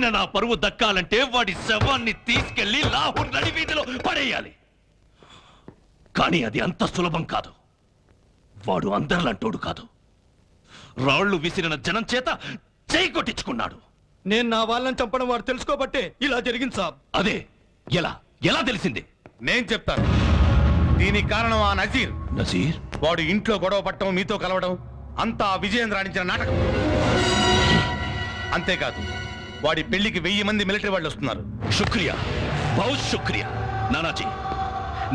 అయిన నా పరువు దక్కాలంటే వాడి శవాన్ని తీసుకెళ్లి లాహోర్ నడి వీధిలో పడేయాలి. కానీ అది అంత సులభం కాదు. వాడు అందరిలాంటోడు కాదు. రాళ్లు విసిరిన జనం చేత చేయి కొట్టించుకున్నాడు. నేను నా వాళ్ళని చంపడం వాడు తెలుసుకోబట్టే ఇలా జరిగింది సాబ్. అదే ఎలా ఎలా తెలిసింది? నేను చెప్తాను. దీనికి కారణం ఆ నజీర్. నజీర్? వాడు ఇంట్లో గొడవ పట్టడం, మీతో కలవడం అంతా విజయేంద్ర ఆడించిన నాటకం. అంతేకాదు, వాడి పెళ్లికి 1000 మంది మిలిటరీ వాళ్ళు వస్తున్నారు. శుక్రియా, బహుత్ శుక్రియా నానాజీ.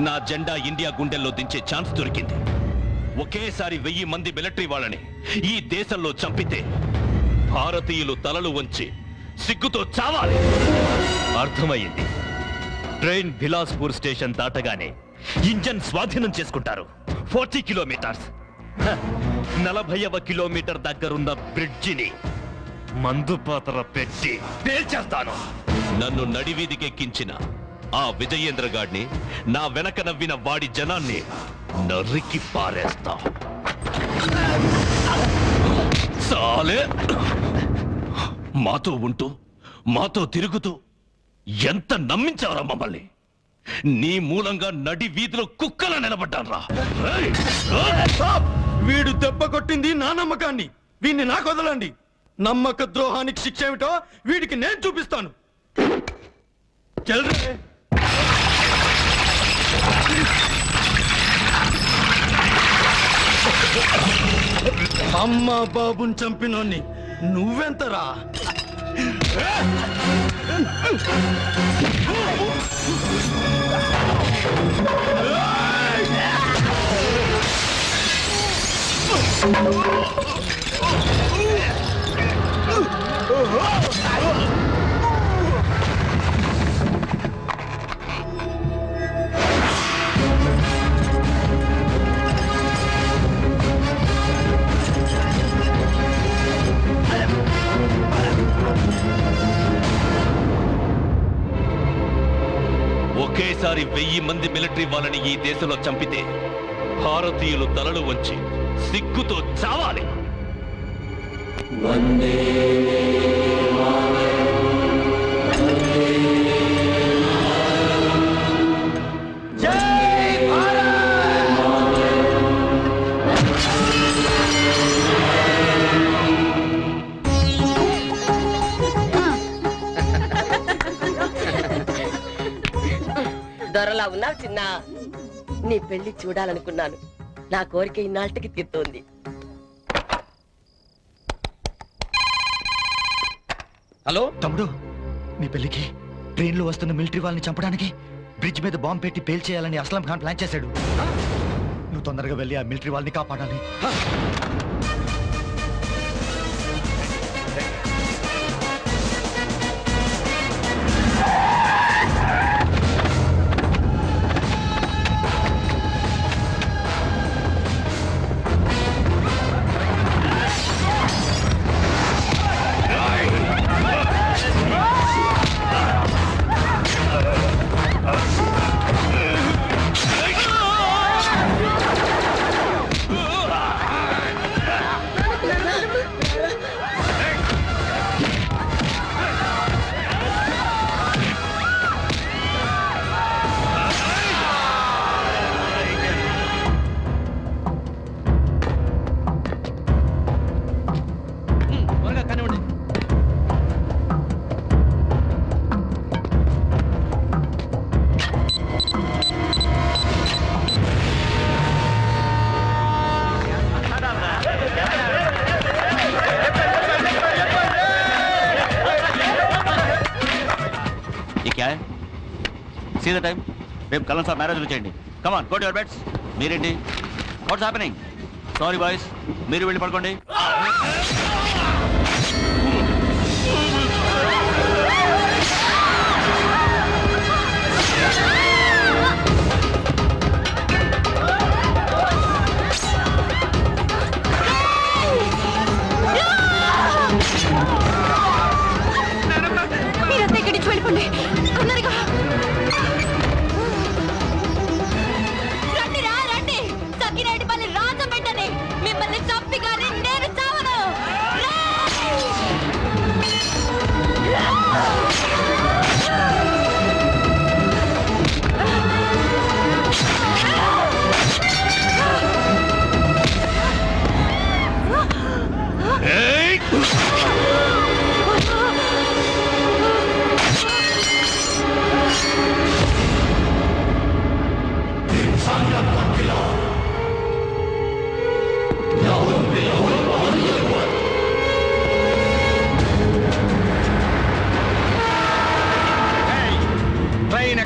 నా జెండా ఇండియా గుండెల్లో దించే ఛాన్స్ దొరికింది. ఒకేసారి 1000 మంది మిలిటరీ వాళ్ళని ఈ దేశంలో చంపితే భారతీయులు తలలు వంచి సిగ్గుతో చావాలి. అర్థమైంది. ట్రైన్ బిలాస్పూర్ స్టేషన్ దాటగానే ఇంజన్ స్వాధీనం చేసుకుంటారు. 40 కిలోమీటర్స్. 40వ కిలోమీటర్ దగ్గరున్న బ్రిడ్జిని మందుపాత్ర పెట్టి పేల్చేస్తాను. నన్ను నడివీధికెక్కించిన ఆ విజయేంద్ర గాడిని, నా వెనక నవ్విన వాడి జనాన్ని నరికి పారేస్తా. సాలే, మాతో ఉంటూ మాతో తిరుగుతూ ఎంత నమ్మించావురా మమ్మల్ని. నీ మూలంగా నడి వీధిలో కుక్కలా నిలబడ్డాన్రా. వీడు దెబ్బ కొట్టింది నా నమ్మకాన్ని. వీడిని నాకు వదలండి. నమ్మక ద్రోహానికి శిక్ష ఏమిటో వీడికి నేను చూపిస్తాను. చెల్రే. అమ్మ బాబుని చంపినోన్ని నువ్వెంతరా? ఒకేసారి 1000 మంది మిలిటరీ వాళ్ళని ఈ దేశంలో చంపితే భారతీయులు తలలు వంచి సిగ్గుతో చావాలి. దొరలా ఉన్నావు చిన్న. నీ పెళ్లి చూడాలనుకున్నాను. నా కోరిక ఇన్నాళ్ళకి తీరుతోంది. హలో తమ్ముడు, నీ పెళ్లికి ట్రైన్ లో వస్తున్న మిలిటరీ వాళ్ళని చంపడానికి బ్రిడ్జ్ మీద బాంబు పెట్టి పేల్చేయాలని అస్లాం ఖాన్ ప్లాన్ చేశాడు. నువ్వు తొందరగా వెళ్ళి ఆ మిలిటరీ వాళ్ళని కాపాడాలి. See the time? రేపు కలన్ సార్ మ్యారేజ్ చేయండి. Come on, go to your beds. మీరేంటి? What's happening? సారీ బాయ్స్, మీరు వెళ్ళి పడుకోండి. మీరంతా ఇక్కడి నుంచి వెళ్ళిపోండి. తొందరగా రండి రా రండి. సకినేటి పల్లి రాజం పెట్టని మిమ్మల్ని చంపి కానీ నేను చావను.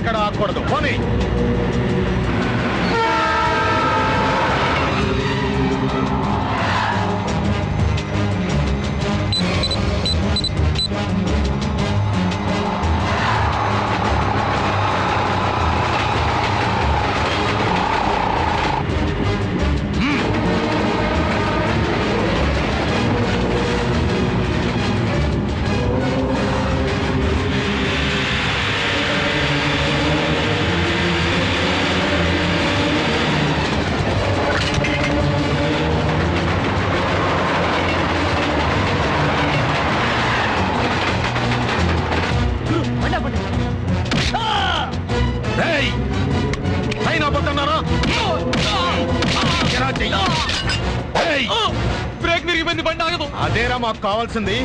ఎక్కడ ఆగకూడదు పోనీ. రేయ్! పైన పోతున్నారా? ఎలా చెయ్యి? రేయ్! బ్రేక్ విరిగిపోయింది, బండి ఆగదు. అదేరా మాకు కావాల్సింది.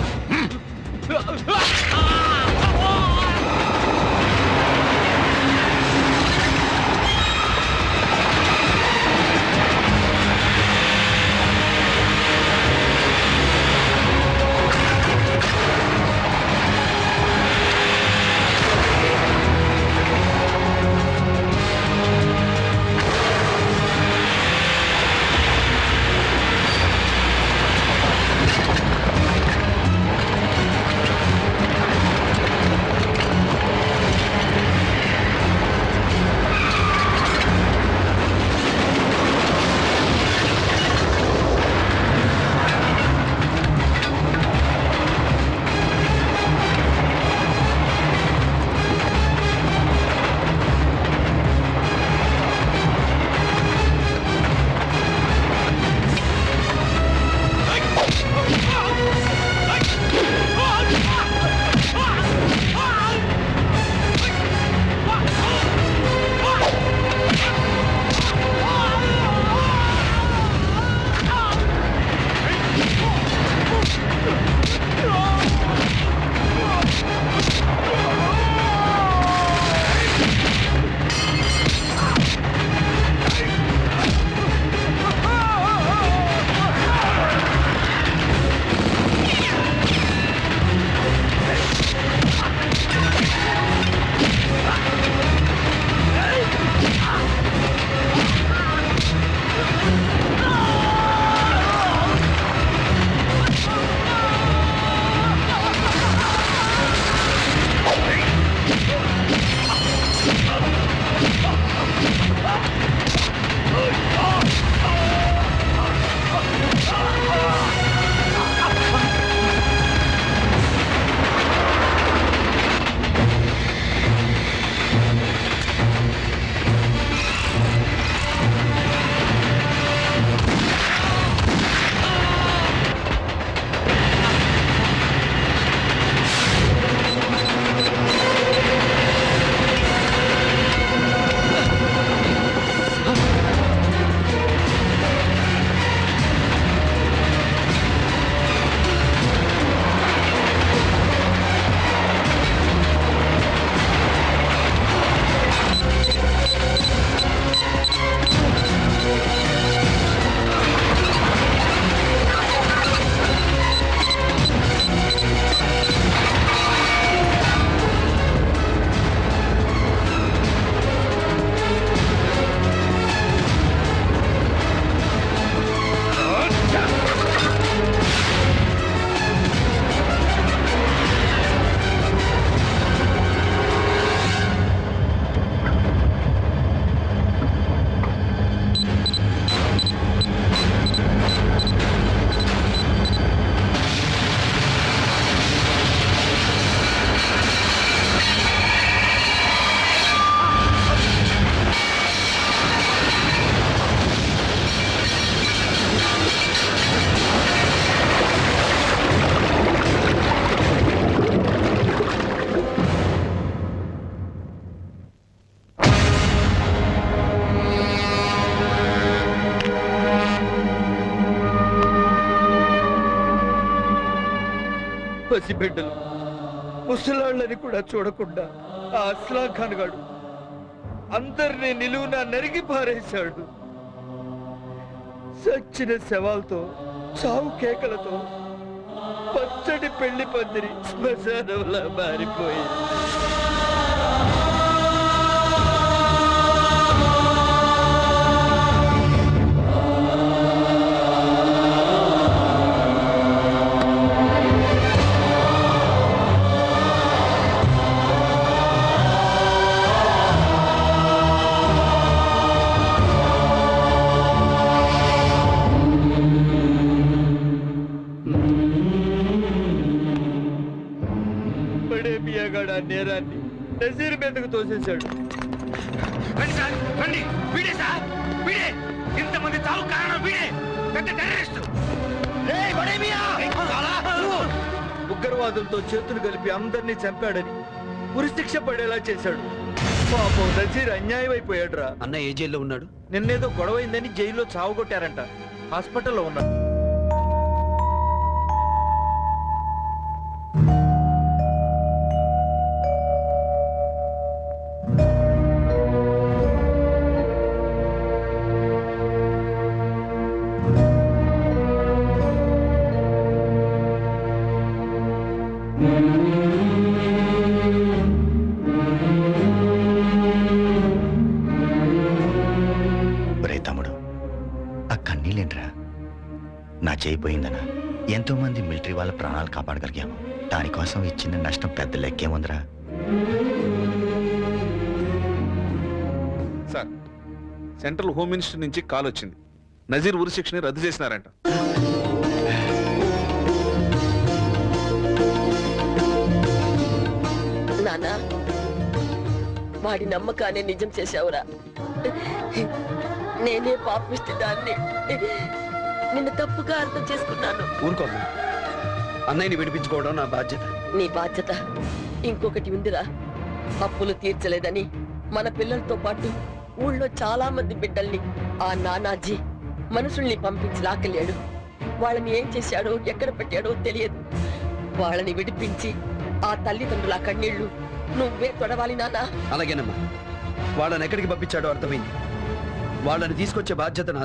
పసిబిడ్డలు ముసలాళ్ళని కూడా చూడకుండా ఆ అస్లాం ఖాన్ గాడు అందరినీ నిలువున నరిగి పారేశాడు. సచ్చిన శవాలతో చావు కేకలతో పచ్చడి పెళ్లి పందిరి శ్మశానంలా మారిపోయింది. నేరాన్ని నజీర్ మీదకు తోసేశాడు. రండి సార్ రండి, వీడే సార్ వీడే, ఇంతమంది చావు కారణం వీడే, పెద్ద టెర్రరిస్ట్. ఉగ్రవాదులతో చేతులు కలిపి అందరినీ చంపాడని ఉరిశిక్ష పడేలా చేశాడు. పాపం నజీర్ అన్యాయం అయిపోయాడు రా. అన్న ఏ జైల్లో ఉన్నాడు? నిన్నేదో గొడవైందని జైల్లో చావగొట్టారంట. హాస్పిటల్లో ఉన్నాడు. ఒరే తమ్ముడు, ఆ కన్నీళ్ళేంట్రా? నా చేయి పోయిందనా? ఎంతో మంది మిలిటరీ వాళ్ళ ప్రాణాలు కాపాడగలిగాము. దానికోసం ఈ చిన్న నష్టం పెద్ద లెక్కేముందిరా? సార్, సెంట్రల్ హోమ్ మినిస్టర్ నుంచి కాల్ వచ్చింది. నజీర్ ఉరి శిక్షని రద్దు చేసినారంట. నానా, వాడి నమ్మకాన్ని నిజం చేశావురా. నేనే పాపిష్టి దాన్ని నిన్ను తప్పుగా అర్థం చేసుకున్నాను. ఊరుకోమ్మా, అన్నయ్యని విడిపించుకోవడం నా బాధ్యత. నీ బాధ్యత ఇంకొకటి ఉందిరా. అప్పులు తీర్చలేదని మన పిల్లలతో పాటు ఊళ్ళో చాలా మంది బిడ్డల్ని ఆ నానాజీ మనుషుల్ని పంపించి లాక్కలేడు. వాళ్ళని ఏం చేశాడో ఎక్కడ పెట్టాడో తెలియదు. వాళ్ళని విడిపించి ఆ తల్లిదండ్రుల కన్నీళ్లు నువ్వే తొడవాలి నానా. అలాగేనమ్మా, వాళ్ళని ఎక్కడికి పంపించాడో అర్థమైంది. వాళ్ళని తీసుకొచ్చే బాధ్యత నాది.